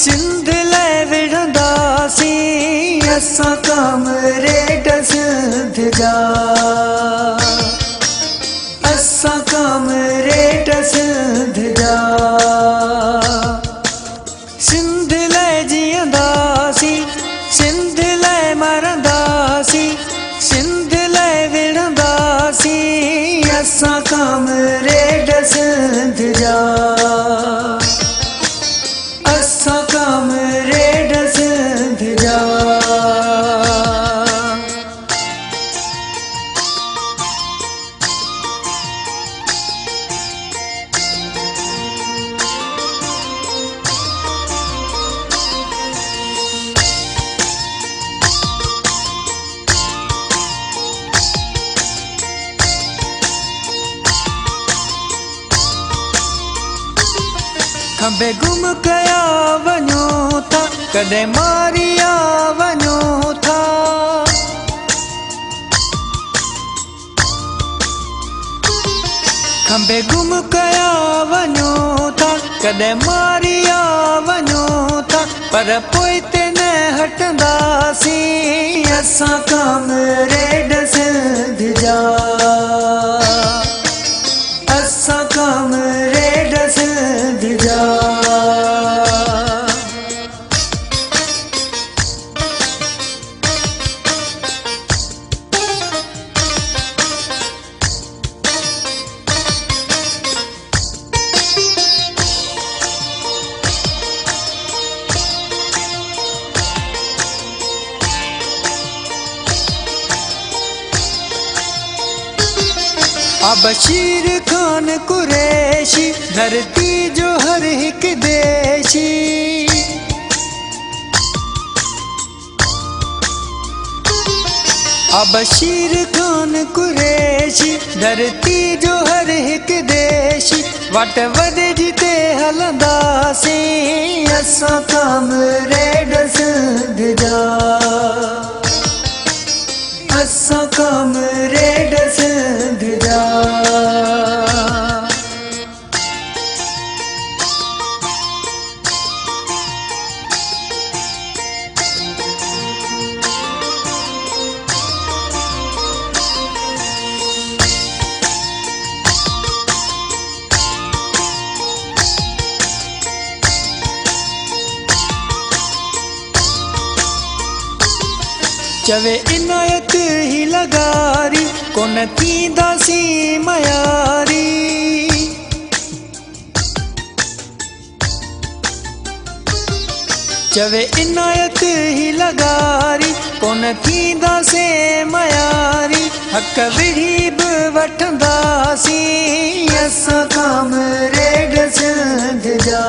सिंध ले विढ़ंदासी असां कामरेड सिंध जा असां कामरेड सिंध जा सिंध ले जीअंदासी सिंध ले मरंदासी सिंध ले विढ़ंदासी असां कामरेड सिंध जा असां कामरेड सिंध जा। खंबे गुम कया वञो था कॾहिं मारिया वञो था खंबे गुम कया वञो था कॾहिं मारिया वञो था पर पोइ ते न हटंदासीं असां कामरेड सिंध जा असां कामरेड सिंध जा। बशीर खान कुरैशी धरती जो हर हिक देशी बशीर खान कुरैशी धरती जो हर हिक देशी वट वॾे जिते हलंदासीं असां कामरेड सिंध जा असां कामरेड सिंध जा। चवे इनायत ही लगारी कोन थींदासीं मयारी चवे इनायत ही लगारी कोन थींदासीं मयारी हक़ विढ़ी बि वठंदासीं असां कामरेड सिंध जा